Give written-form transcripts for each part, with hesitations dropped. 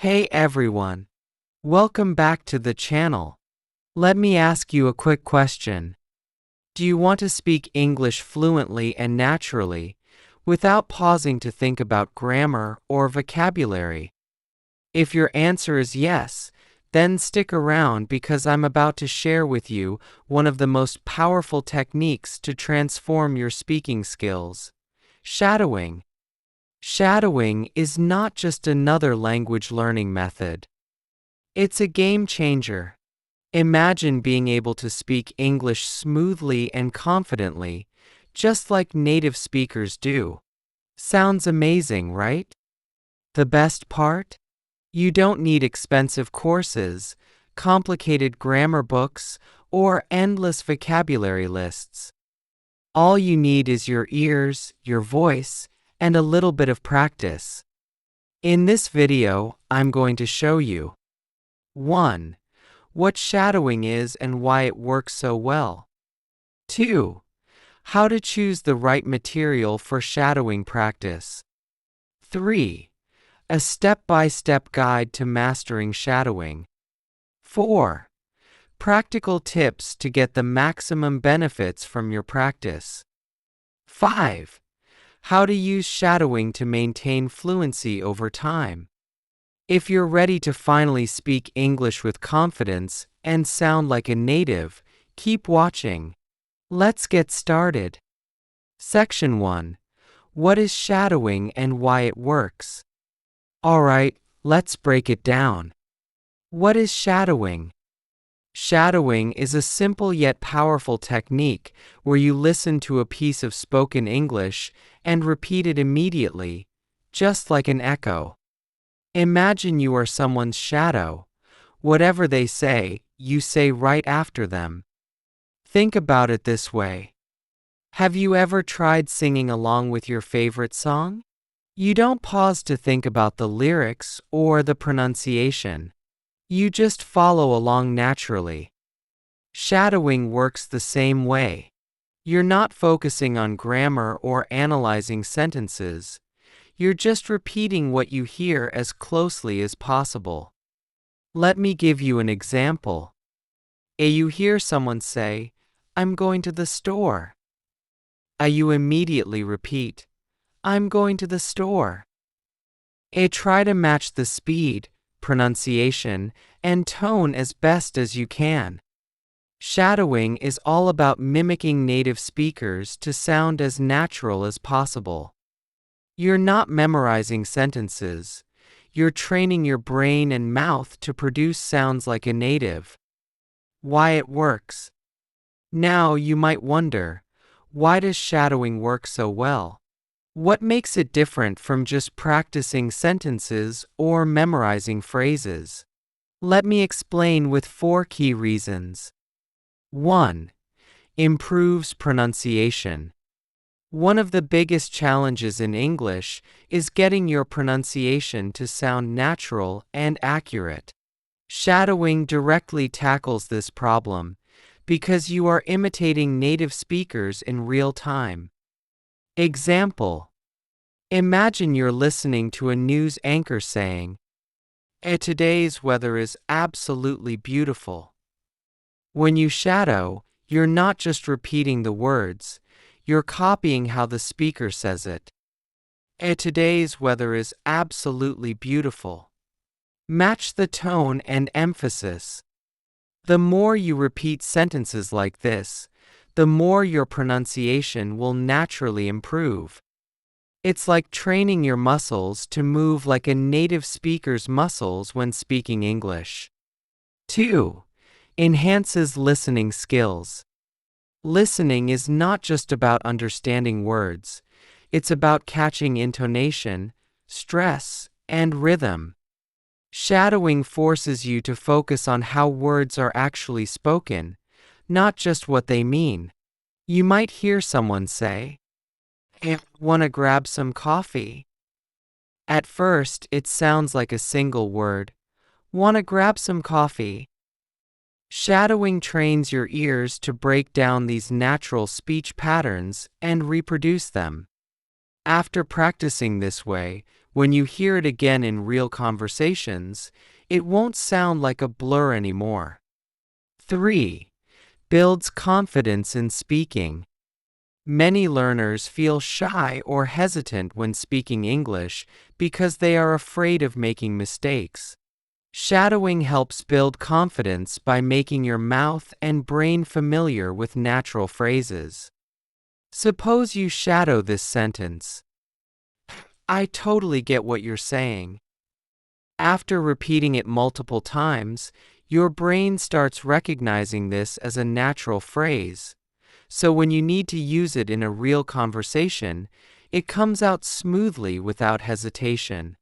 Hey everyone, welcome back to the channel. Let me ask you a quick question. Do you want to speak English fluently and naturally, without pausing to think about grammar or vocabulary? If your answer is yes, then stick around because I'm about to share with you one of the most powerful techniques to transform your speaking skills: shadowing. Shadowing is not just another language learning method. It's a game changer. Imagine being able to speak English smoothly and confidently, just like native speakers do. Sounds amazing, right? The best part? You don't need expensive courses, complicated grammar books, or endless vocabulary lists. All you need is your ears, your voice, and a little bit of practice. In this video, I'm going to show you 1. What shadowing is and why it works so well. 2. How to choose the right material for shadowing practice. 3. A step-by-step guide to mastering shadowing. 4. Practical tips to get the maximum benefits from your practice. 5. How to use shadowing to maintain fluency over time. If you're ready to finally speak English with confidence and sound like a native, keep watching. Let's get started. Section 1. What is shadowing and why it works? Alright, let's break it down. What is shadowing? Shadowing is a simple yet powerful technique where you listen to a piece of spoken English and repeat it immediately, just like an echo. Imagine you are someone's shadow. Whatever they say, you say right after them. Think about it this way. Have you ever tried singing along with your favorite song? You don't pause to think about the lyrics or the pronunciation. You just follow along naturally. Shadowing works the same way. You're not focusing on grammar or analyzing sentences. You're just repeating what you hear as closely as possible. Let me give you an example. You hear someone say, "I'm going to the store." You immediately repeat, "I'm going to the store." Try to match the speed, pronunciation, and tone as best as you can. Shadowing is all about mimicking native speakers to sound as natural as possible. You're not memorizing sentences. You're training your brain and mouth to produce sounds like a native. Why it works? Now you might wonder, why does shadowing work so well? What makes it different from just practicing sentences or memorizing phrases? Let me explain with 4 key reasons. 1. Improves pronunciation. One of the biggest challenges in English is getting your pronunciation to sound natural and accurate. Shadowing directly tackles this problem because you are imitating native speakers in real time. Example. Imagine you're listening to a news anchor saying, Today's weather is absolutely beautiful." When you shadow, you're not just repeating the words, you're copying how the speaker says it. Today's weather is absolutely beautiful." Match the tone and emphasis. The more you repeat sentences like this, the more your pronunciation will naturally improve. It's like training your muscles to move like a native speaker's muscles when speaking English. 2. Enhances listening skills. Listening is not just about understanding words, it's about catching intonation, stress, and rhythm. Shadowing forces you to focus on how words are actually spoken, not just what they mean. You might hear someone say, "Wanna grab some coffee?" At first, it sounds like a single word, "Wanna grab some coffee?" Shadowing trains your ears to break down these natural speech patterns and reproduce them. After practicing this way, When you hear it again in real conversations, it won't sound like a blur anymore. 3. Builds confidence in speaking. Many learners feel shy or hesitant when speaking English because they are afraid of making mistakes. Shadowing helps build confidence by making your mouth and brain familiar with natural phrases. Suppose you shadow this sentence. I totally get what you're saying. After repeating it multiple times, your brain starts recognizing this as a natural phrase. So when you need to use it in a real conversation, it comes out smoothly without hesitation.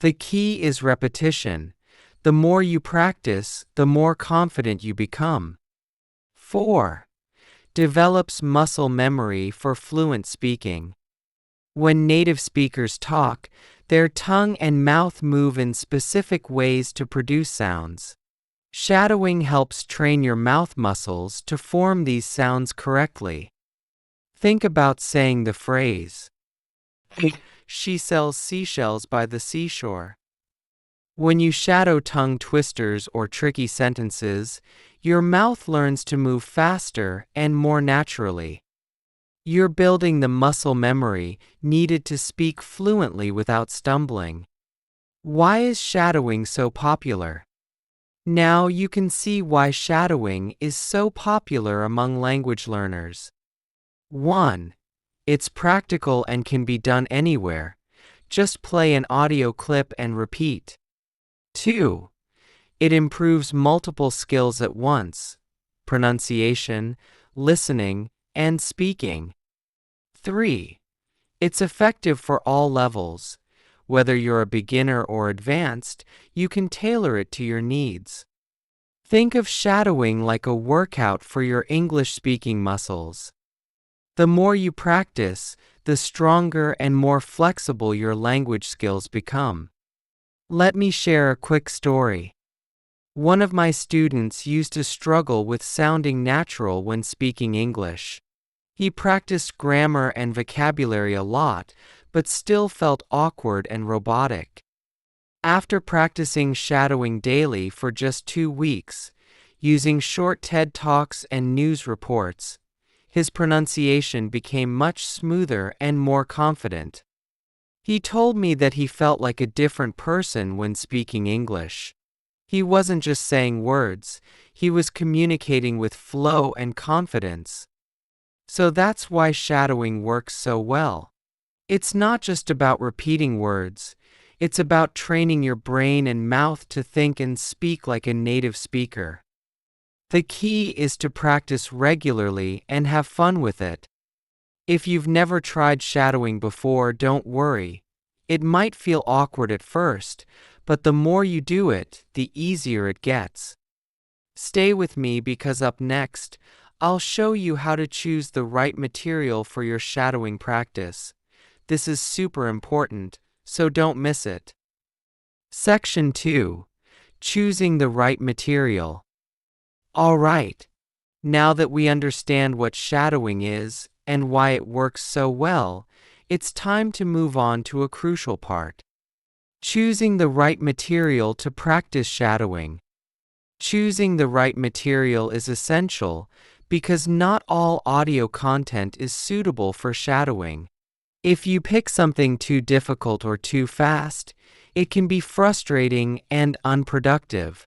The key is repetition. The more you practice, the more confident you become. 4. Develops muscle memory for fluent speaking. When native speakers talk, their tongue and mouth move in specific ways to produce sounds. Shadowing helps train your mouth muscles to form these sounds correctly. Think about saying the phrase, "She sells seashells by the seashore." When you shadow tongue twisters or tricky sentences, your mouth learns to move faster and more naturally. You're building the muscle memory needed to speak fluently without stumbling. Why is shadowing so popular? Now you can see why shadowing is so popular among language learners. 1. It's practical and can be done anywhere. Just play an audio clip and repeat. 2. It improves multiple skills at once: pronunciation, listening, and speaking. 3. It's effective for all levels. Whether you're a beginner or advanced, you can tailor it to your needs. Think of shadowing like a workout for your English-speaking muscles. The more you practice, the stronger and more flexible your language skills become. Let me share a quick story. One of my students used to struggle with sounding natural when speaking English. He practiced grammar and vocabulary a lot, but still felt awkward and robotic. After practicing shadowing daily for just 2 weeks, using short TED Talks and news reports, his pronunciation became much smoother and more confident. He told me that he felt like a different person when speaking English. He wasn't just saying words, he was communicating with flow and confidence. So that's why shadowing works so well. It's not just about repeating words, it's about training your brain and mouth to think and speak like a native speaker. The key is to practice regularly and have fun with it. If you've never tried shadowing before, don't worry. It might feel awkward at first, but the more you do it, the easier it gets. Stay with me because up next, I'll show you how to choose the right material for your shadowing practice. This is super important, so don't miss it. Section 2. Choosing the right material. Alright, now that we understand what shadowing is and why it works so well, it's time to move on to a crucial part. Choosing the right material to practice shadowing. Choosing the right material is essential because not all audio content is suitable for shadowing. If you pick something too difficult or too fast, it can be frustrating and unproductive.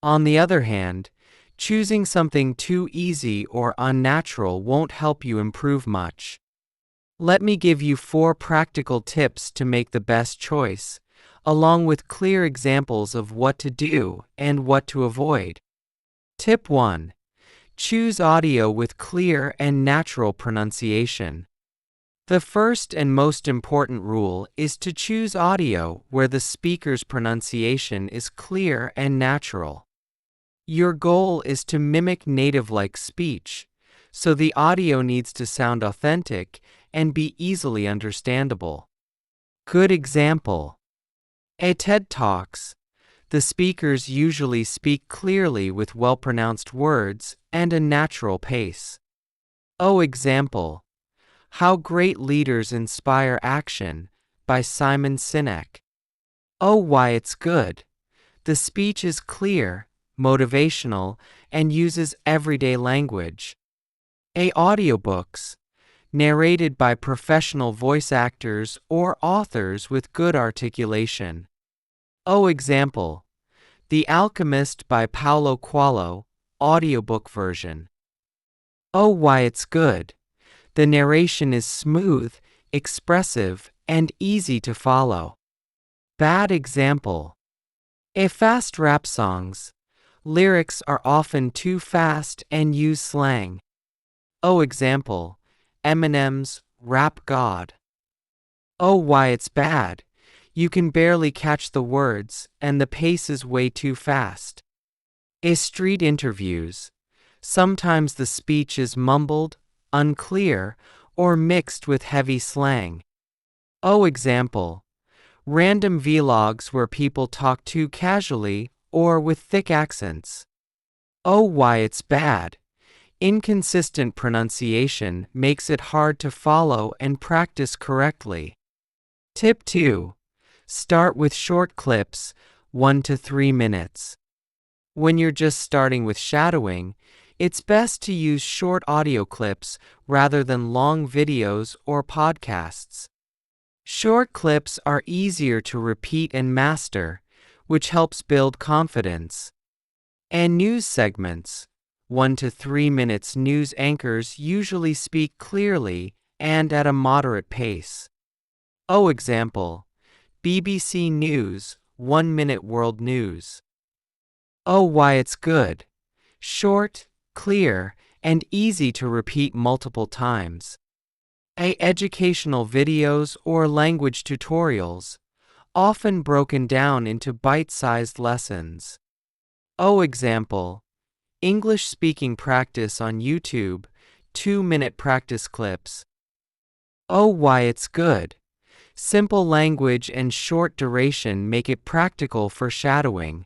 On the other hand, choosing something too easy or unnatural won't help you improve much. Let me give you 4 practical tips to make the best choice, along with clear examples of what to do and what to avoid. Tip 1. Choose audio with clear and natural pronunciation. The first and most important rule is to choose audio where the speaker's pronunciation is clear and natural. Your goal is to mimic native-like speech, so the audio needs to sound authentic and be easily understandable. Good example. At TED Talks, the speakers usually speak clearly with well-pronounced words and a natural pace. Example. How great leaders inspire action, by Simon Sinek. Oh, why it's good. The speech is clear, motivational, and uses everyday language. A. Audiobooks, narrated by professional voice actors or authors with good articulation. O. Example, The Alchemist by Paulo Coelho, audiobook version. Oh, why it's good. The narration is smooth, expressive, and easy to follow. Bad example. A. Fast rap songs. Lyrics are often too fast and use slang. Oh, example, Eminem's Rap God. Oh, why it's bad. You can barely catch the words, and the pace is way too fast. A. Street interviews. Sometimes the speech is mumbled, unclear, or mixed with heavy slang. Oh, example, random vlogs where people talk too casually or with thick accents. Oh, why it's bad. Inconsistent pronunciation makes it hard to follow and practice correctly. Tip 2. Start with short clips, 1 to 3 minutes. When you're just starting with shadowing, it's best to use short audio clips rather than long videos or podcasts. Short clips are easier to repeat and master, which helps build confidence. And news segments. 1 to 3 minutes news anchors usually speak clearly and at a moderate pace. Oh, example, BBC News, 1 minute world news. Oh, why it's good. Short, clear, and easy to repeat multiple times. A. Educational videos or language tutorials, often broken down into bite-sized lessons. Oh, example, English speaking practice on YouTube, 2-minute practice clips. Oh, why it's good. Simple language and short duration make it practical for shadowing.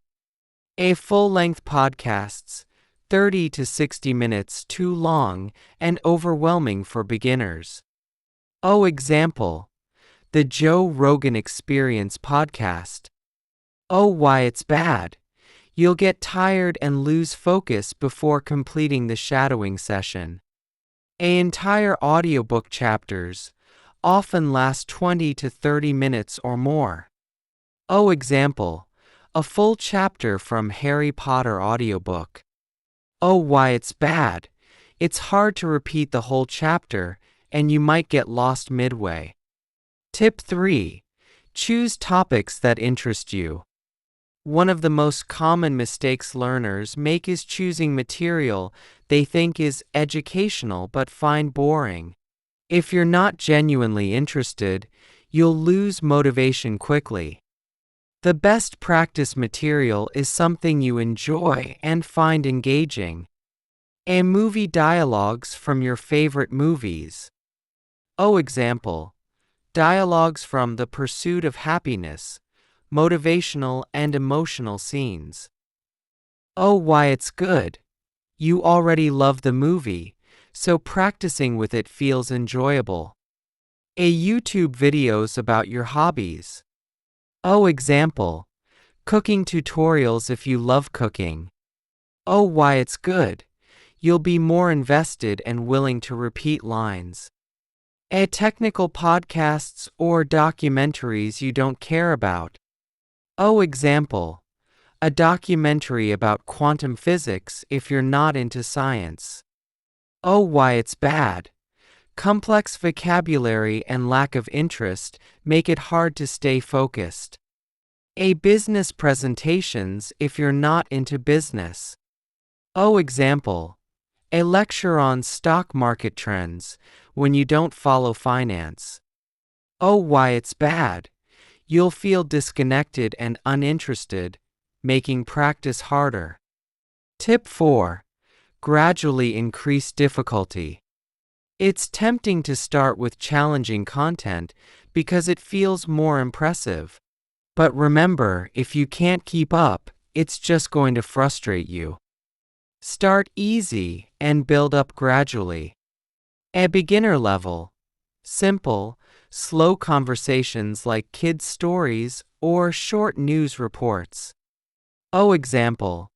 A. Full-length podcasts, 30 to 60 minutes too long and overwhelming for beginners. Oh, example, The Joe Rogan Experience podcast. Oh, why it's bad. You'll get tired and lose focus before completing the shadowing session. A. Entire audiobook chapters often last 20 to 30 minutes or more. Oh, example, a full chapter from Harry Potter audiobook. Oh, why it's bad. It's hard to repeat the whole chapter, and you might get lost midway. Tip 3. Choose topics that interest you. One of the most common mistakes learners make is choosing material they think is educational but find boring. If you're not genuinely interested, you'll lose motivation quickly. The best practice material is something you enjoy and find engaging. A. Movie dialogues from your favorite movies. Oh, example, dialogues from The Pursuit of Happiness, motivational and emotional scenes. Oh, why it's good. You already love the movie, so practicing with it feels enjoyable. A. YouTube videos about your hobbies. Oh, example, cooking tutorials if you love cooking. Oh, why it's good. You'll be more invested and willing to repeat lines. A. Technical podcasts or documentaries you don't care about. Oh, example, a documentary about quantum physics if you're not into science. Oh, why it's bad. Complex vocabulary and lack of interest make it hard to stay focused. A. Business presentations if you're not into business. Oh, example, a lecture on stock market trends when you don't follow finance. Oh, why it's bad. You'll feel disconnected and uninterested, making practice harder. Tip 4. Gradually increase difficulty. It's tempting to start with challenging content because it feels more impressive. But remember, if you can't keep up, it's just going to frustrate you. Start easy and build up gradually. At beginner level, simple, slow conversations like kids' stories or short news reports. Example: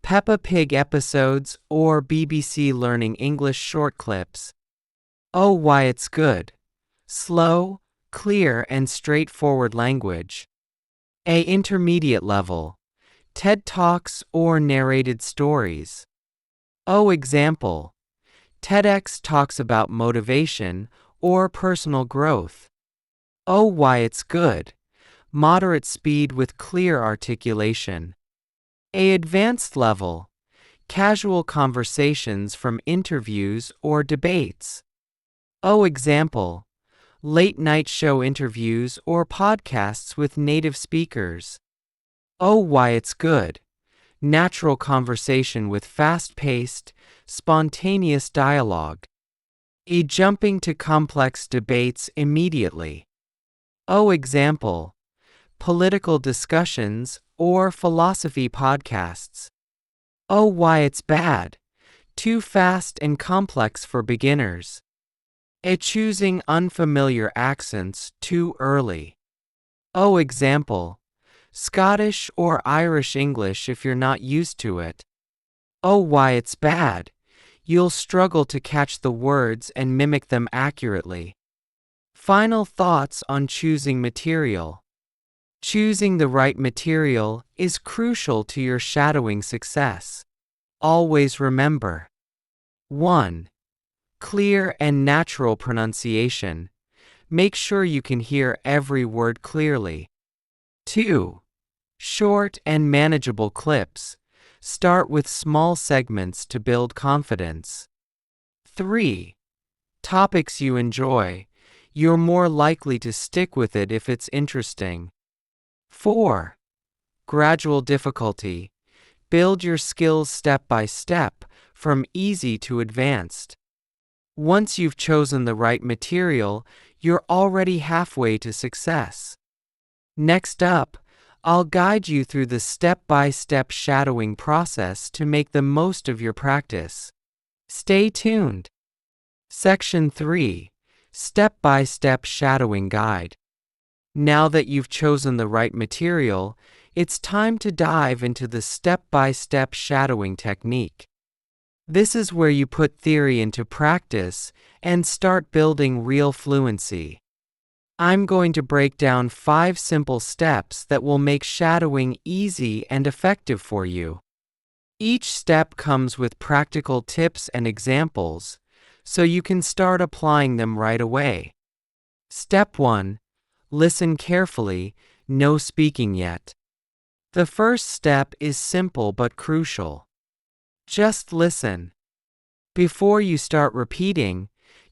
Peppa Pig episodes or BBC Learning English short clips. Why it's good. Slow, clear, and straightforward language. Intermediate level: TED Talks or narrated stories. Example: TEDx talks about motivation or personal growth. Why it's good. Moderate speed with clear articulation. Advanced level: casual conversations from interviews or debates. Example: late night show interviews or podcasts with native speakers. Why it's good. Natural conversation with fast-paced, spontaneous dialogue. Jumping to complex debates immediately. Example: political discussions or philosophy podcasts. Why it's bad. Too fast and complex for beginners. Choosing unfamiliar accents too early. Example: Scottish or Irish English if you're not used to it. Why it's bad. You'll struggle to catch the words and mimic them accurately. Final thoughts on choosing material. Choosing the right material is crucial to your shadowing success. Always remember: 1. Clear and natural pronunciation. Make sure you can hear every word clearly. 2. Short and manageable clips. Start with small segments to build confidence. 3. Topics you enjoy. You're more likely to stick with it if it's interesting. 4. Gradual difficulty. Build your skills step by step, from easy to advanced. Once you've chosen the right material, you're already halfway to success. Next up, I'll guide you through the step-by-step shadowing process to make the most of your practice. Stay tuned. Section 3. Step-by-step shadowing guide. Now that you've chosen the right material, it's time to dive into the step-by-step shadowing technique. This is where you put theory into practice and start building real fluency. I'm going to break down 5 simple steps that will make shadowing easy and effective for you. Each step comes with practical tips and examples, so you can start applying them right away. Step 1. Listen carefully, no speaking yet. The first step is simple but crucial. Just listen. Before you start repeating,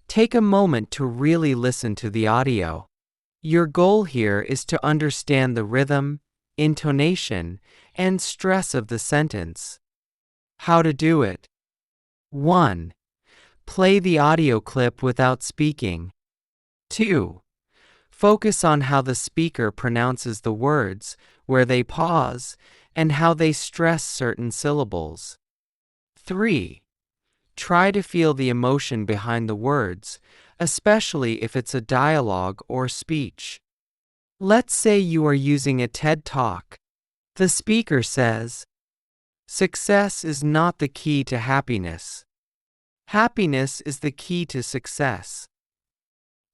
take a moment to really listen to the audio. Your goal here is to understand the rhythm, intonation, and stress of the sentence. How to do it. 1. Play the audio clip without speaking. 2. Focus on how the speaker pronounces the words, where they pause, and how they stress certain syllables. 3. Try to feel the emotion behind the words, especially if it's a dialogue or speech. Let's say you are using a TED Talk. The speaker says, "Success is not the key to happiness. Happiness is the key to success."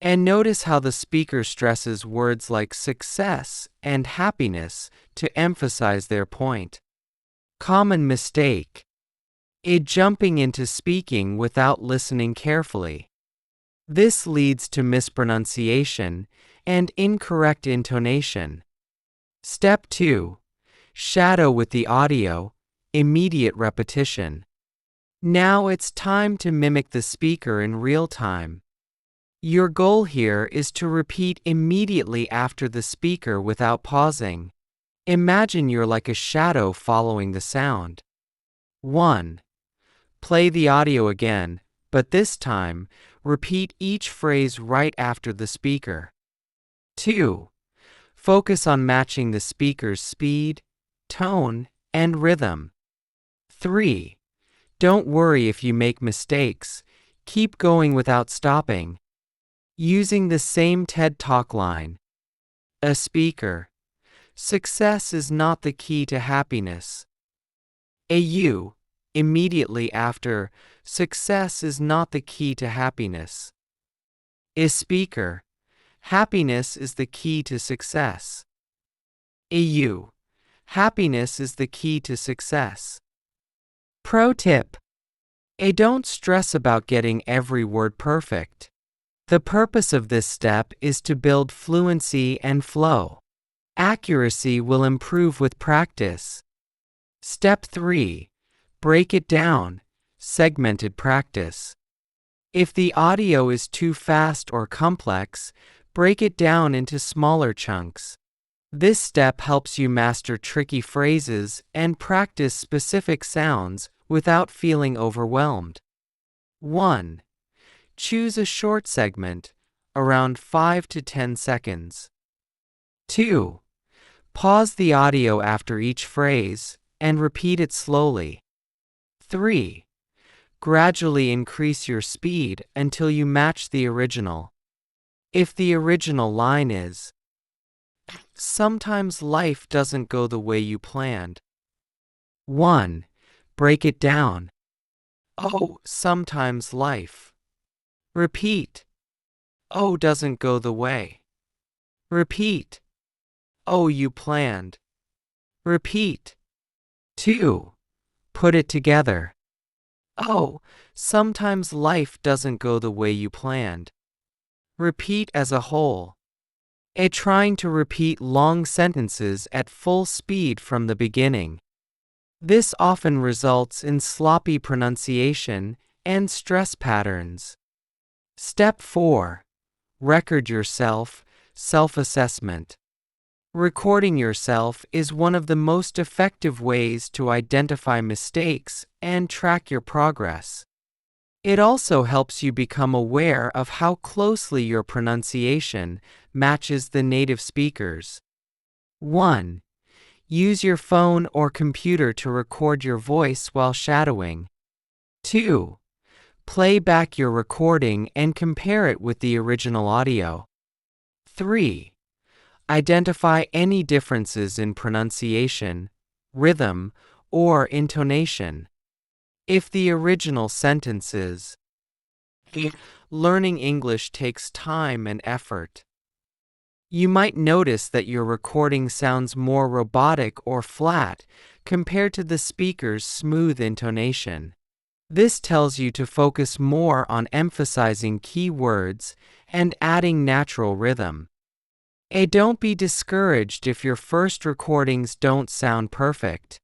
And notice how the speaker stresses words like success and happiness to emphasize their point. Common mistake: jumping into speaking without listening carefully. This leads to mispronunciation and incorrect intonation. Step 2. Shadow with the audio, immediate repetition. Now it's time to mimic the speaker in real time. Your goal here is to repeat immediately after the speaker without pausing. Imagine you're like a shadow following the sound. 1. Play the audio again, but this time, repeat each phrase right after the speaker. 2. Focus on matching the speaker's speed, tone, and rhythm. 3. Don't worry if you make mistakes. Keep going without stopping. Using the same TED Talk line. A speaker. Success is not the key to happiness. A you. Immediately after, success is not the key to happiness. A speaker. Happiness is the key to success. A you. Happiness is the key to success. Pro tip. A don't stress about getting every word perfect. The purpose of this step is to build fluency and flow. Accuracy will improve with practice. Step 3. Break it down. Segmented practice. If the audio is too fast or complex, break it down into smaller chunks. This step helps you master tricky phrases and practice specific sounds without feeling overwhelmed. 1. Choose a short segment, around 5 to 10 seconds. 2. Pause the audio after each phrase and repeat it slowly. 3. Gradually increase your speed until you match the original. If the original line is, "Sometimes life doesn't go the way you planned." 1. Break it down. "Oh, sometimes life." Repeat. "Oh, doesn't go the way." Repeat. "Oh, you planned." Repeat. 2. Put it together. "Oh, sometimes life doesn't go the way you planned." Repeat as a whole. Trying to repeat long sentences at full speed from the beginning. This often results in sloppy pronunciation and stress patterns. Step 4. Record yourself, self-assessment. Recording yourself is one of the most effective ways to identify mistakes and track your progress. It also helps you become aware of how closely your pronunciation matches the native speakers. 1. Use your phone or computer to record your voice while shadowing. 2. Play back your recording and compare it with the original audio. 3. Identify any differences in pronunciation, rhythm, or intonation. If the original sentence is, "Learning English takes time and effort," you might notice that your recording sounds more robotic or flat compared to the speaker's smooth intonation. This tells you to focus more on emphasizing key words and adding natural rhythm. Don't be discouraged if your first recordings don't sound perfect.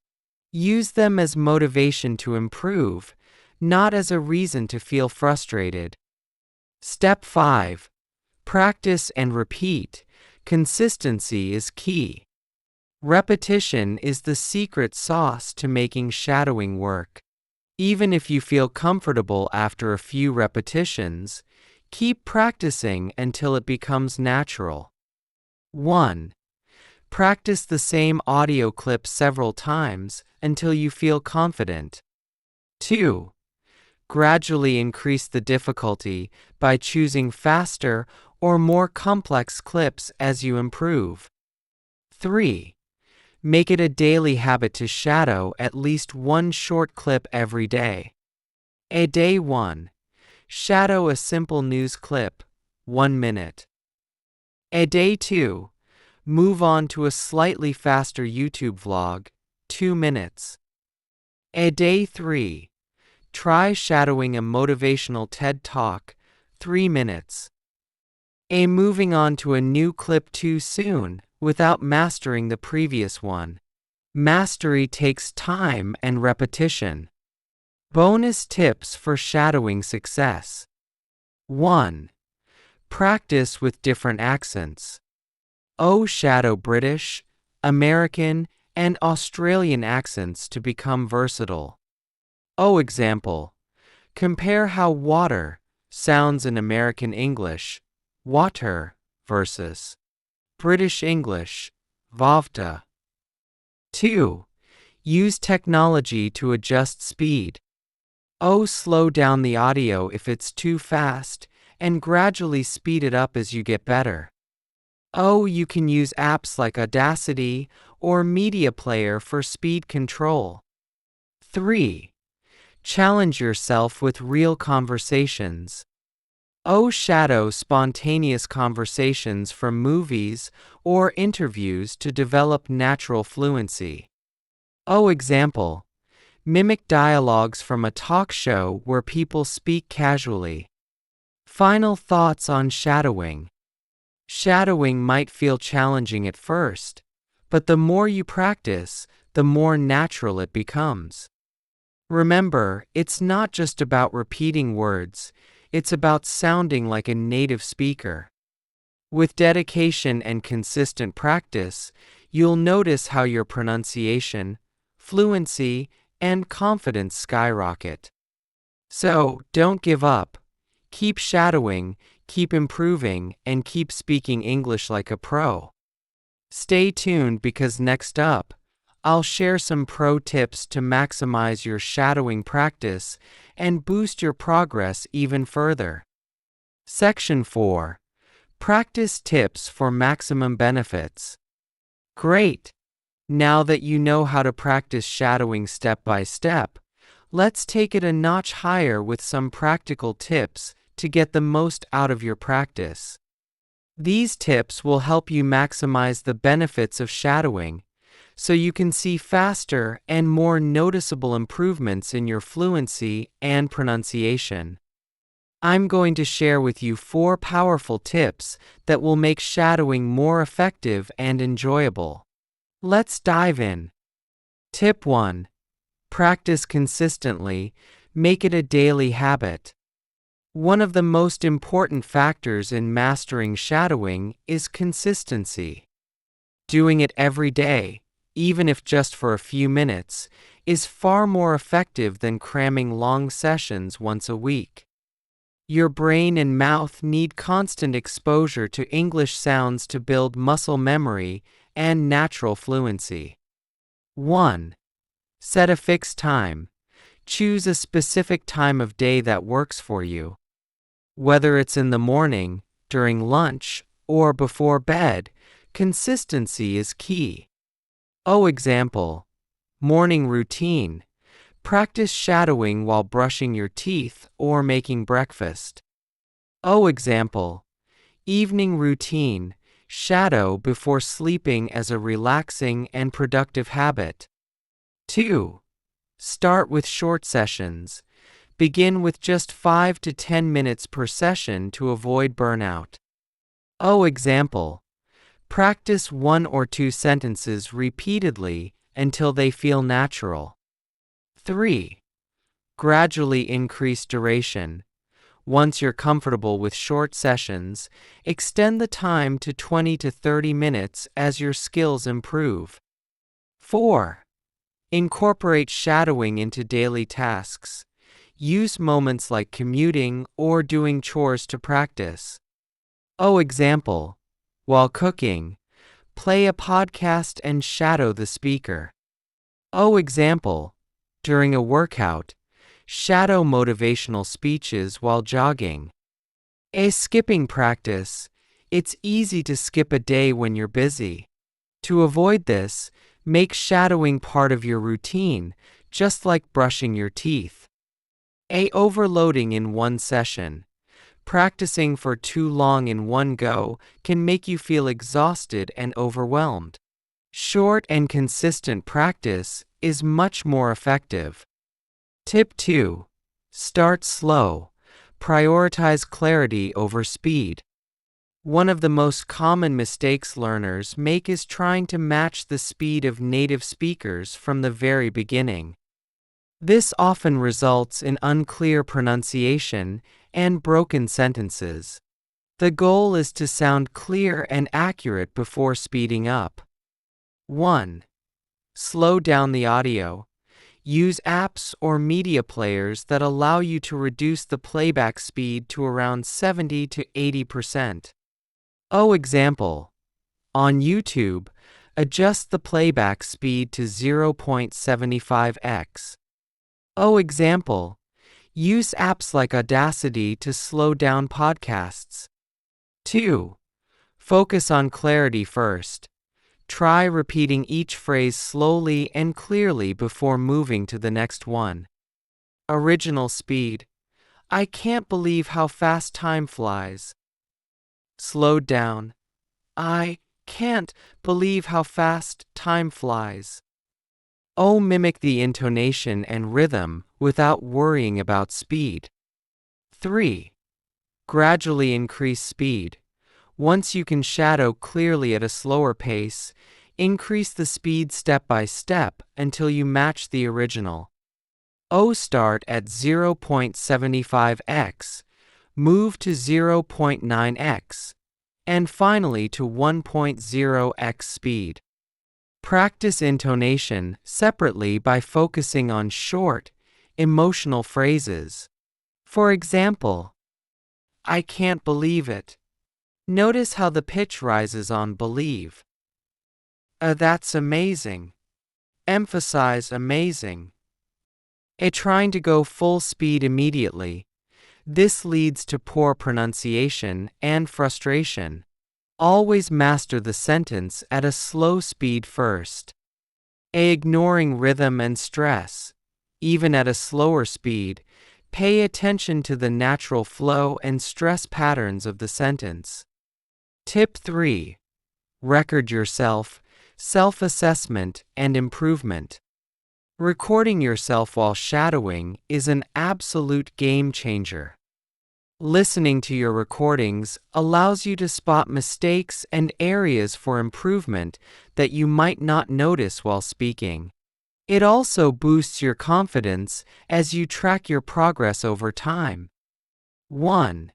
Use them as motivation to improve, not as a reason to feel frustrated. Step 5. Practice and repeat. Consistency is key. Repetition is the secret sauce to making shadowing work. Even if you feel comfortable after a few repetitions, keep practicing until it becomes natural. 1. Practice the same audio clip several times until you feel confident. 2. Gradually increase the difficulty by choosing faster or more complex clips as you improve. 3. Make it a daily habit to shadow at least one short clip every day. Day 1. Shadow a simple news clip, 1 minute. Day 2. Move on to a slightly faster YouTube vlog, 2 minutes. Day 3. Try shadowing a motivational TED Talk, 3 minutes. Moving on to a new clip too soon without mastering the previous one. Mastery takes time and repetition. Bonus tips for shadowing success. 1. Practice with different accents. Shadow British, American, and Australian accents to become versatile. Example. Compare how water sounds in American English, water, versus British English, vavta. 2. Use technology to adjust speed. Slow down the audio if it's too fast and gradually speed it up as you get better. Oh, you can use apps like Audacity or Media Player for speed control. 3. Challenge yourself with real conversations. Oh, shadow spontaneous conversations from movies or interviews to develop natural fluency. Oh, example. Mimic dialogues from a talk show where people speak casually. Final thoughts on shadowing. Shadowing might feel challenging at first, but the more you practice, the more natural it becomes. Remember, it's not just about repeating words, it's about sounding like a native speaker. With dedication and consistent practice, you'll notice how your pronunciation, fluency, and confidence skyrocket. So, don't give up. Keep shadowing, keep improving, and keep speaking English like a pro. Stay tuned because next up, I'll share some pro tips to maximize your shadowing practice and boost your progress even further. Section 4. Practice tips for maximum benefits. Great! Now that you know how to practice shadowing step by step, let's take it a notch higher with some practical tips to get the most out of your practice. These tips will help you maximize the benefits of shadowing, so you can see faster and more noticeable improvements in your fluency and pronunciation. I'm going to share with you 4 powerful tips that will make shadowing more effective and enjoyable. Let's dive in. Tip 1. Practice consistently, make it a daily habit. One of the most important factors in mastering shadowing is consistency. Doing it every day, even if just for a few minutes, is far more effective than cramming long sessions once a week. Your brain and mouth need constant exposure to English sounds to build muscle memory and natural fluency. 1. Set a fixed time. Choose a specific time of day that works for you. Whether it's in the morning, during lunch, or before bed, consistency is key. Oh, example. Morning routine. Practice shadowing while brushing your teeth or making breakfast. Oh, example. Evening routine. Shadow before sleeping as a relaxing and productive habit. 2. Start with short sessions. Begin with just 5 to 10 minutes per session to avoid burnout. Oh, example. Practice 1 or 2 sentences repeatedly until they feel natural. 3. Gradually increase duration. Once you're comfortable with short sessions, extend the time to 20 to 30 minutes as your skills improve. 4. Incorporate shadowing into daily tasks. Use moments like commuting or doing chores to practice. Oh, example. While cooking, play a podcast and shadow the speaker. Oh, example. During a workout, shadow motivational speeches while jogging. A skipping practice. It's easy to skip a day when you're busy. To avoid this, make shadowing part of your routine, just like brushing your teeth. A overloading in one session. Practicing for too long in one go can make you feel exhausted and overwhelmed. Short and consistent practice is much more effective. Tip 2. Start slow. Prioritize clarity over speed. One of the most common mistakes learners make is trying to match the speed of native speakers from the very beginning. This often results in unclear pronunciation and broken sentences. The goal is to sound clear and accurate before speeding up. 1. Slow down the audio. Use apps or media players that allow you to reduce the playback speed to around 70 to 80%. Oh, example. On YouTube, adjust the playback speed to 0.75x. Oh, example. Use apps like Audacity to slow down podcasts. 2. Focus on clarity first. Try repeating each phrase slowly and clearly before moving to the next one. Original speed. I can't believe how fast time flies. Slowed down. I can't believe how fast time flies. Oh, mimic the intonation and rhythm without worrying about speed. 3. Gradually increase speed. Once you can shadow clearly at a slower pace, increase the speed step by step until you match the original. Start at 0.75x, move to 0.9x, and finally to 1.0x speed. Practice intonation separately by focusing on short, emotional phrases. For example, I can't believe it. Notice how the pitch rises on believe. That's amazing. Emphasize amazing. Trying to go full speed immediately. This leads to poor pronunciation and frustration. Always master the sentence at a slow speed first. Ignoring rhythm and stress. Even at a slower speed, pay attention to the natural flow and stress patterns of the sentence. Tip 3. Record yourself, self-assessment and improvement. Recording yourself while shadowing is an absolute game changer. Listening to your recordings allows you to spot mistakes and areas for improvement that you might not notice while speaking. It also boosts your confidence as you track your progress over time. 1.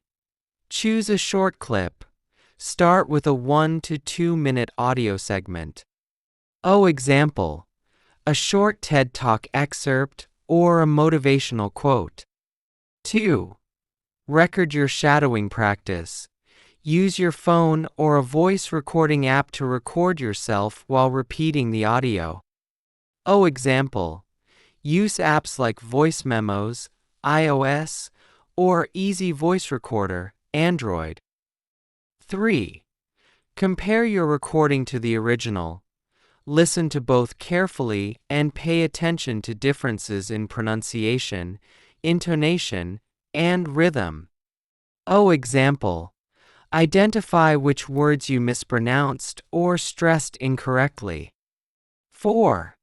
Choose a short clip. Start with a 1 to 2 minute audio segment. Example: a short TED Talk excerpt or a motivational quote. 2. Record your shadowing practice. Use your phone or a voice recording app to record yourself while repeating the audio. Example: use apps like Voice Memos, iOS, or Easy Voice Recorder, Android. 3. Compare your recording to the original. Listen to both carefully and pay attention to differences in pronunciation, intonation, and rhythm. Example: identify which words you mispronounced or stressed incorrectly. 4.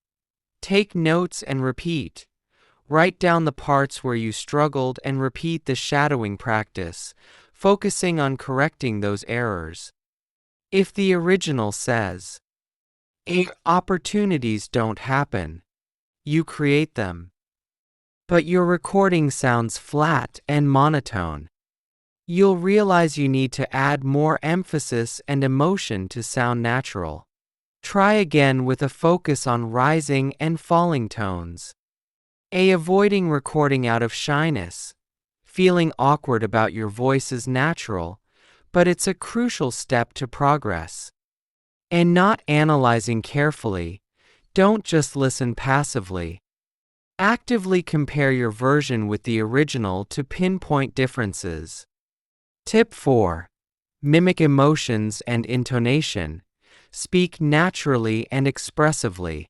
Take notes and repeat. Write down the parts where you struggled and repeat the shadowing practice, focusing on correcting those errors. If the original says, opportunities don't happen, you create them. But your recording sounds flat and monotone. You'll realize you need to add more emphasis and emotion to sound natural. Try again with a focus on rising and falling tones. Avoiding recording out of shyness. Feeling awkward about your voice is natural, but it's a crucial step to progress. And not analyzing carefully. Don't just listen passively. Actively compare your version with the original to pinpoint differences. Tip 4. Mimic emotions and intonation. Speak naturally and expressively.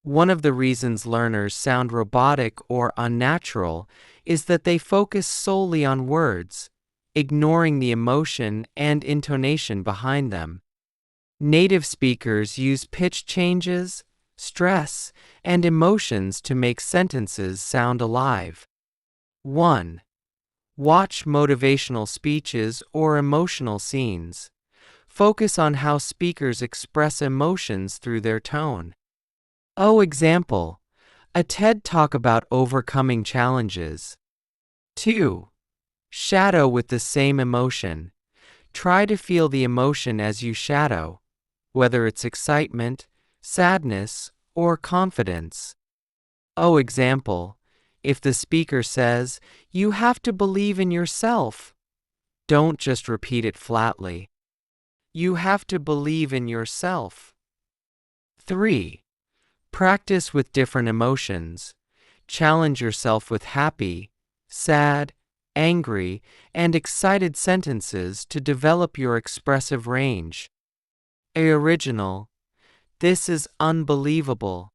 One of the reasons learners sound robotic or unnatural is that they focus solely on words, ignoring the emotion and intonation behind them. Native speakers use pitch changes, stress, and emotions to make sentences sound alive. 1. Watch motivational speeches or emotional scenes. Focus on how speakers express emotions through their tone. Example: a TED Talk about overcoming challenges. 2. Shadow with the same emotion. Try to feel the emotion as you shadow, whether it's excitement, sadness, or confidence. Example: if the speaker says, "You have to believe in yourself," don't just repeat it flatly. You have to believe in yourself. 3. Practice with different emotions. Challenge yourself with happy, sad, angry, and excited sentences to develop your expressive range. A. Original. This is unbelievable.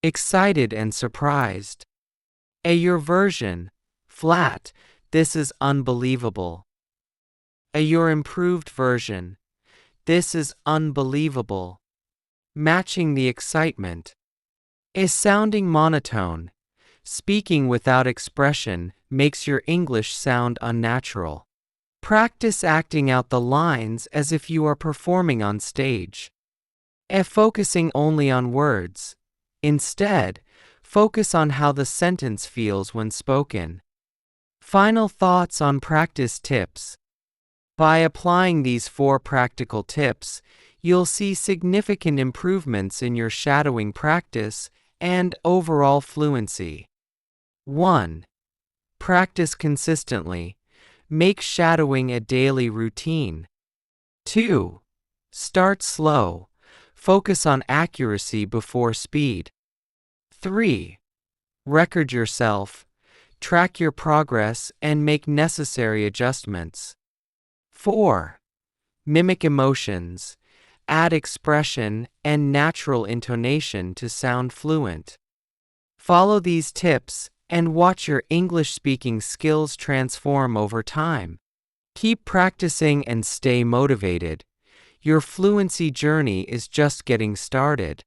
Excited and surprised. A. Your version. Flat. This is unbelievable. A. Your improved version. This is unbelievable. Matching the excitement. A. Sounding monotone. Speaking without expression makes your English sound unnatural. Practice acting out the lines as if you are performing on stage. A. Focusing only on words. Instead, focus on how the sentence feels when spoken. Final thoughts on practice tips. By applying these 4 practical tips, you'll see significant improvements in your shadowing practice and overall fluency. 1. Practice consistently. Make shadowing a daily routine. 2. Start slow. Focus on accuracy before speed. 3. Record yourself. Track your progress and make necessary adjustments. 4. Mimic emotions. Add expression and natural intonation to sound fluent. Follow these tips and watch your English speaking skills transform over time. Keep practicing and stay motivated. Your fluency journey is just getting started.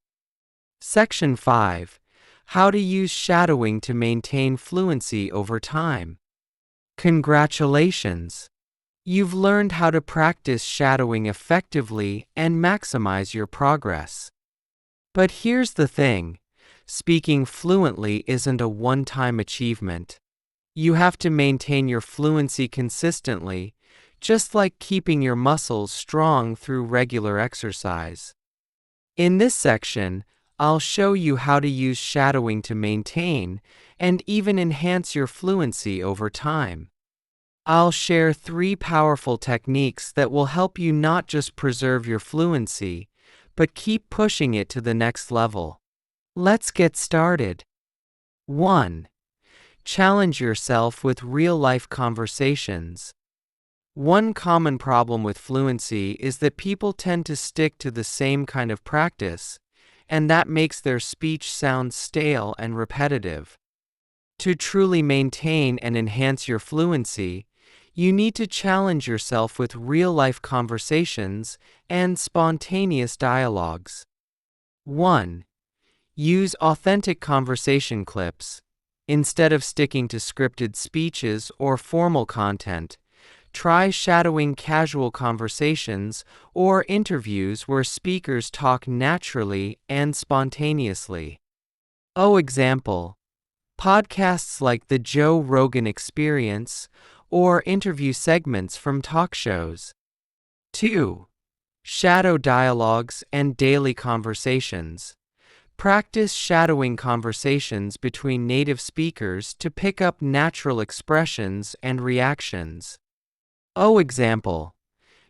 Section 5. How to use shadowing to maintain fluency over time. Congratulations! You've learned how to practice shadowing effectively and maximize your progress. But here's the thing. Speaking fluently isn't a one-time achievement. You have to maintain your fluency consistently, just like keeping your muscles strong through regular exercise. In this section, I'll show you how to use shadowing to maintain and even enhance your fluency over time. I'll share 3 powerful techniques that will help you not just preserve your fluency, but keep pushing it to the next level. Let's get started. 1. Challenge yourself with real-life conversations. One common problem with fluency is that people tend to stick to the same kind of practice, and that makes their speech sound stale and repetitive. To truly maintain and enhance your fluency, you need to challenge yourself with real-life conversations and spontaneous dialogues. 1. Use authentic conversation clips. Instead of sticking to scripted speeches or formal content, try shadowing casual conversations or interviews where speakers talk naturally and spontaneously. Example: podcasts like The Joe Rogan Experience or interview segments from talk shows. 2. Shadow dialogues and daily conversations. Practice shadowing conversations between native speakers to pick up natural expressions and reactions. Example: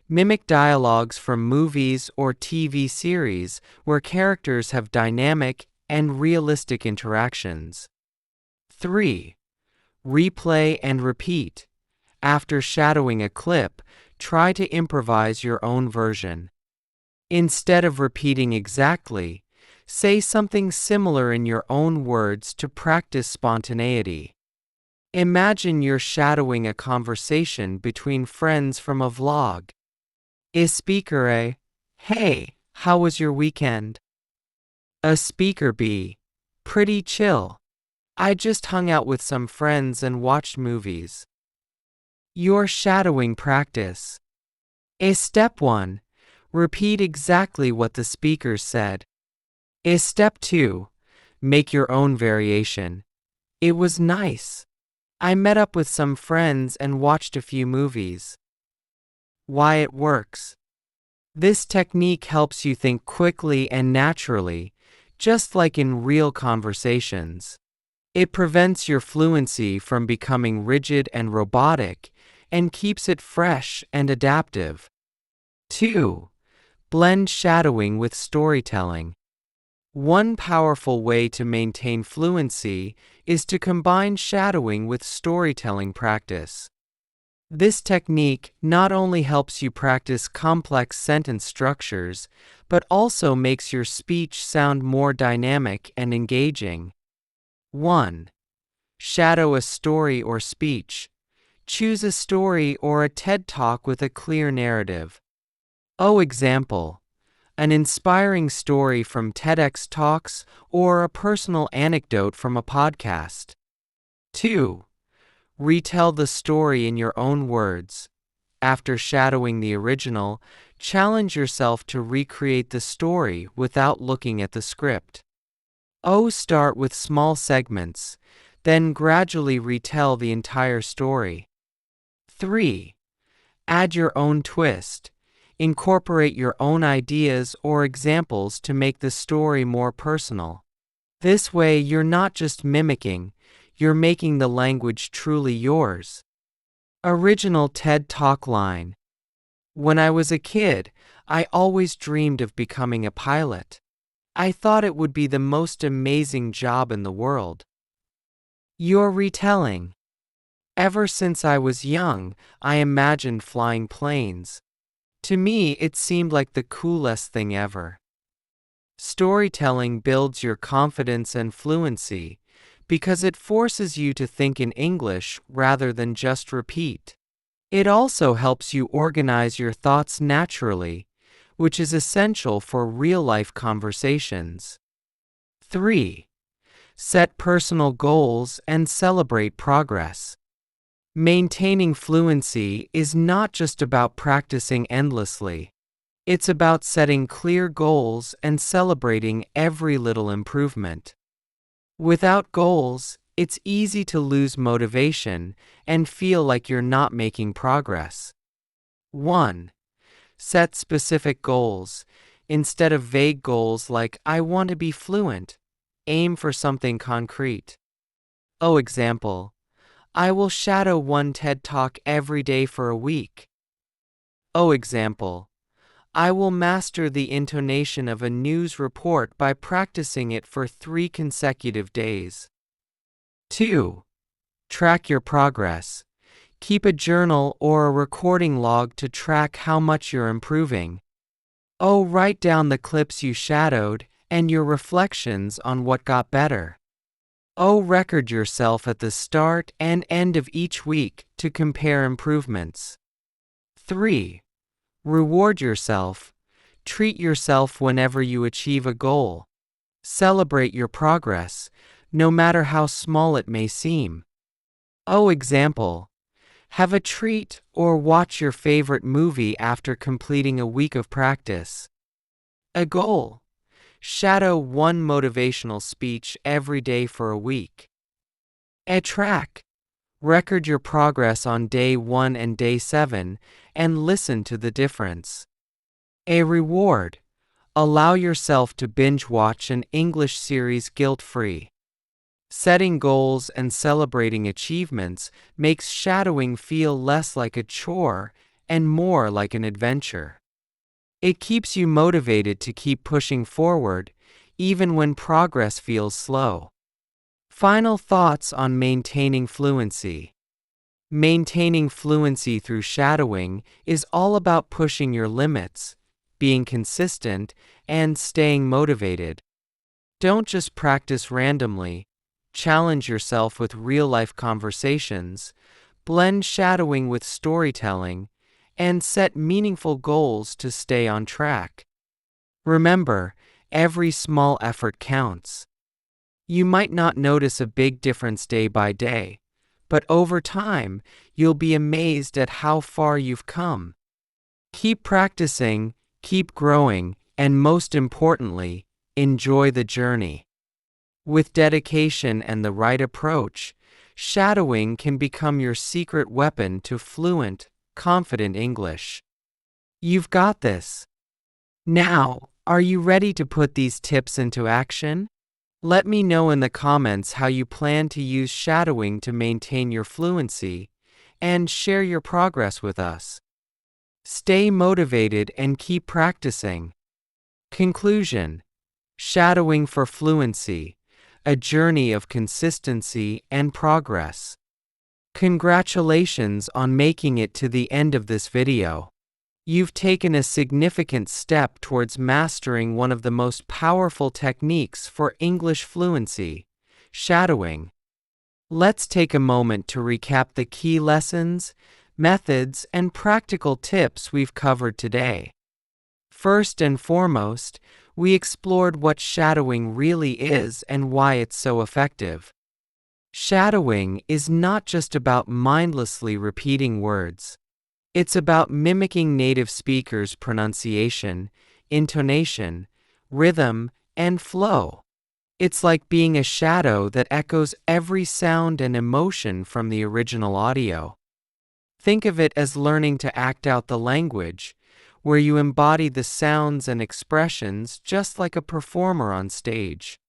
mimic dialogues from movies or TV series where characters have dynamic and realistic interactions. 3. Replay and repeat. After shadowing a clip, try to improvise your own version. Instead of repeating exactly, say something similar in your own words to practice spontaneity. Imagine you're shadowing a conversation between friends from a vlog. A speaker A: Hey, how was your weekend? A speaker B: Pretty chill. I just hung out with some friends and watched movies. Your shadowing practice. Step 1. Repeat exactly what the speaker said. Step 2. Make your own variation. It was nice. I met up with some friends and watched a few movies. Why it works. This technique helps you think quickly and naturally, just like in real conversations. It prevents your fluency from becoming rigid and robotic and keeps it fresh and adaptive. 2. Blend shadowing with storytelling. One powerful way to maintain fluency is to combine shadowing with storytelling practice. This technique not only helps you practice complex sentence structures, but also makes your speech sound more dynamic and engaging. 1. Shadow a story or speech. Choose a story or a TED Talk with a clear narrative. Example: an inspiring story from TEDx Talks or a personal anecdote from a podcast. 2. Retell the story in your own words. After shadowing the original, challenge yourself to recreate the story without looking at the script. Start with small segments, then gradually retell the entire story. 3. Add your own twist. Incorporate your own ideas or examples to make the story more personal. This way, you're not just mimicking, you're making the language truly yours. Original TED Talk line. When I was a kid, I always dreamed of becoming a pilot. I thought it would be the most amazing job in the world. Your retelling. Ever since I was young, I imagined flying planes. To me, it seemed like the coolest thing ever. Storytelling builds your confidence and fluency because it forces you to think in English rather than just repeat. It also helps you organize your thoughts naturally, which is essential for real-life conversations. 3. Set personal goals and celebrate progress. Maintaining fluency is not just about practicing endlessly. It's about setting clear goals and celebrating every little improvement. Without goals, it's easy to lose motivation and feel like you're not making progress. 1. Set specific goals. Instead of vague goals like, I want to be fluent, aim for something concrete. Example: I will shadow one TED Talk every day for a week. Example: I will master the intonation of a news report by practicing it for 3 consecutive days. 2. Track your progress. Keep a journal or a recording log to track how much you're improving. Write down the clips you shadowed and your reflections on what got better. Record yourself at the start and end of each week to compare improvements. 3. Reward yourself. Treat yourself whenever you achieve a goal. Celebrate your progress, no matter how small it may seem. Example: have a treat or watch your favorite movie after completing a week of practice. A goal: shadow one motivational speech every day for a week. A track: record your progress on day 1 and day 7 and listen to the difference. A reward: allow yourself to binge watch an English series guilt-free. Setting goals and celebrating achievements makes shadowing feel less like a chore and more like an adventure. It keeps you motivated to keep pushing forward, even when progress feels slow. Final thoughts on maintaining fluency. Maintaining fluency through shadowing is all about pushing your limits, being consistent, and staying motivated. Don't just practice randomly. Challenge yourself with real-life conversations, blend shadowing with storytelling, and set meaningful goals to stay on track. Remember, every small effort counts. You might not notice a big difference day by day, but over time, you'll be amazed at how far you've come. Keep practicing, keep growing, and most importantly, enjoy the journey. With dedication and the right approach, shadowing can become your secret weapon to fluent, confident English. You've got this. Now, are you ready to put these tips into action? Let me know in the comments how you plan to use shadowing to maintain your fluency, and share your progress with us. Stay motivated and keep practicing. Conclusion: Shadowing for fluency, a journey of consistency and progress. Congratulations on making it to the end of this video. You've taken a significant step towards mastering one of the most powerful techniques for English fluency, shadowing. Let's take a moment to recap the key lessons, methods, and practical tips we've covered today. First and foremost, we explored what shadowing really is and why it's so effective. Shadowing is not just about mindlessly repeating words. It's about mimicking native speakers' pronunciation, intonation, rhythm, and flow. It's like being a shadow that echoes every sound and emotion from the original audio. Think of it as learning to act out the language, where you embody the sounds and expressions just like a performer on stage.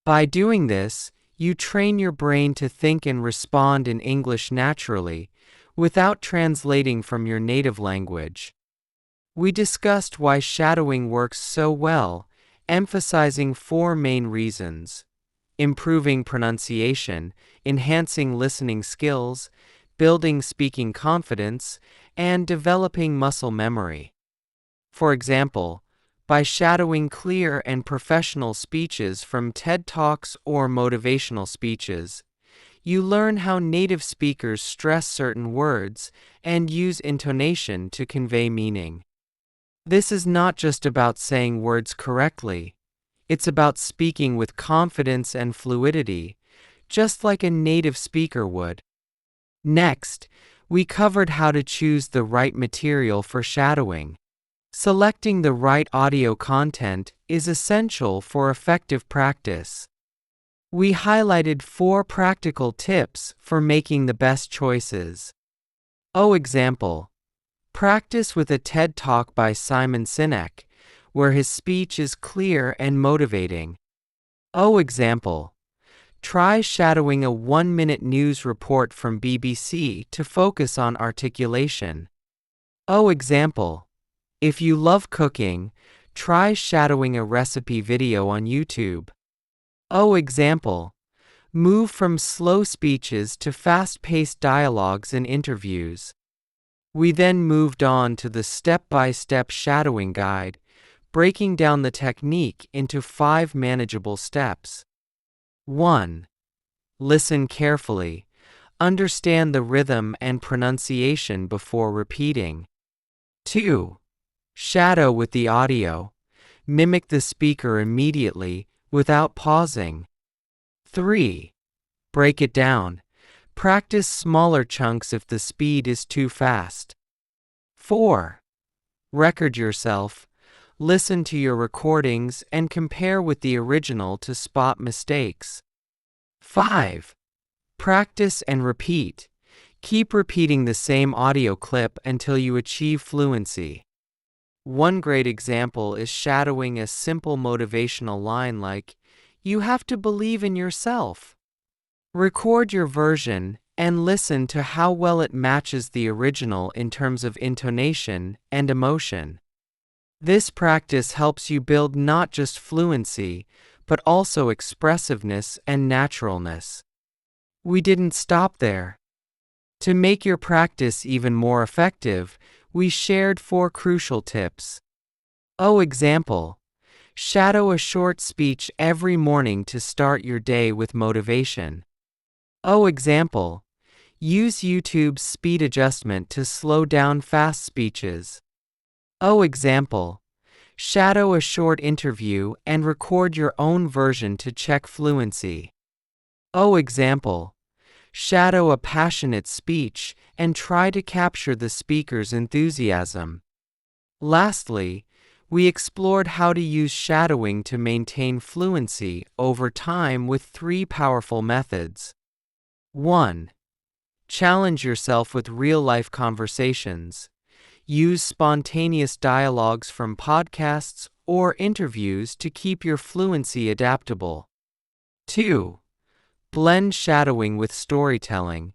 By doing this, you train your brain to think and respond in English naturally, without translating from your native language. We discussed why shadowing works so well, emphasizing 4 main reasons: improving pronunciation, enhancing listening skills, building speaking confidence, and developing muscle memory. For example, by shadowing clear and professional speeches from TED Talks or motivational speeches, you learn how native speakers stress certain words and use intonation to convey meaning. This is not just about saying words correctly, it's about speaking with confidence and fluidity, just like a native speaker would. Next, we covered how to choose the right material for shadowing. Selecting the right audio content is essential for effective practice. We highlighted 4 practical tips for making the best choices. Example: practice with a TED Talk by Simon Sinek, where his speech is clear and motivating. Example: try shadowing a 1-minute news report from BBC to focus on articulation. Example: if you love cooking, try shadowing a recipe video on YouTube. Example: move from slow speeches to fast-paced dialogues in interviews. We then moved on to the step-by-step shadowing guide, breaking down the technique into 5 manageable steps. 1. Listen carefully. Understand the rhythm and pronunciation before repeating. 2. Shadow with the audio. Mimic the speaker immediately, without pausing. 3. Break it down. Practice smaller chunks if the speed is too fast. 4. Record yourself. Listen to your recordings and compare with the original to spot mistakes. 5. Practice and repeat. Keep repeating the same audio clip until you achieve fluency. One great example is shadowing a simple motivational line like, "You have to believe in yourself." Record your version and listen to how well it matches the original in terms of intonation and emotion. This practice helps you build not just fluency, but also expressiveness and naturalness. We didn't stop there. To make your practice even more effective, we shared 4 crucial tips. Example: shadow a short speech every morning to start your day with motivation. Example: use YouTube's speed adjustment to slow down fast speeches. Example: shadow a short interview and record your own version to check fluency. Example: shadow a passionate speech and try to capture the speaker's enthusiasm. Lastly, we explored how to use shadowing to maintain fluency over time with 3 powerful methods. 1. Challenge yourself with real-life conversations. Use spontaneous dialogues from podcasts or interviews to keep your fluency adaptable. 2. Blend shadowing with storytelling.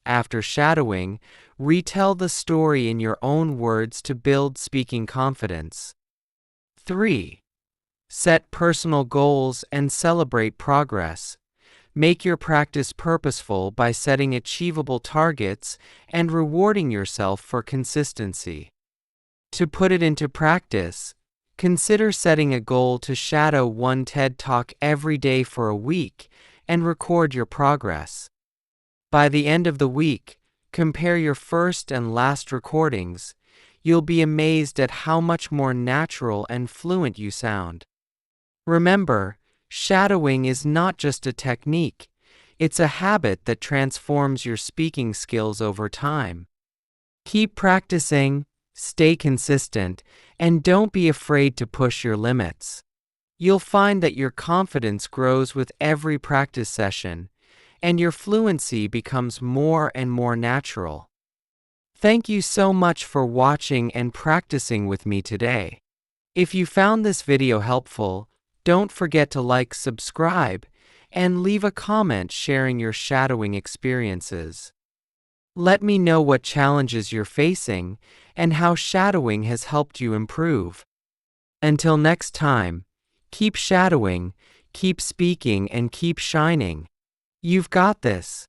After shadowing, retell the story in your own words to build speaking confidence. 3. Set personal goals and celebrate progress. Make your practice purposeful by setting achievable targets and rewarding yourself for consistency. To put it into practice, consider setting a goal to shadow one TED Talk every day for a week and record your progress. By the end of the week, compare your first and last recordings. You'll be amazed at how much more natural and fluent you sound. Remember, shadowing is not just a technique, it's a habit that transforms your speaking skills over time. Keep practicing, stay consistent, and don't be afraid to push your limits. You'll find that your confidence grows with every practice session, and your fluency becomes more and more natural. Thank you so much for watching and practicing with me today. If you found this video helpful, don't forget to like, subscribe, and leave a comment sharing your shadowing experiences. Let me know what challenges you're facing and how shadowing has helped you improve. Until next time, keep shadowing, keep speaking, and keep shining. You've got this.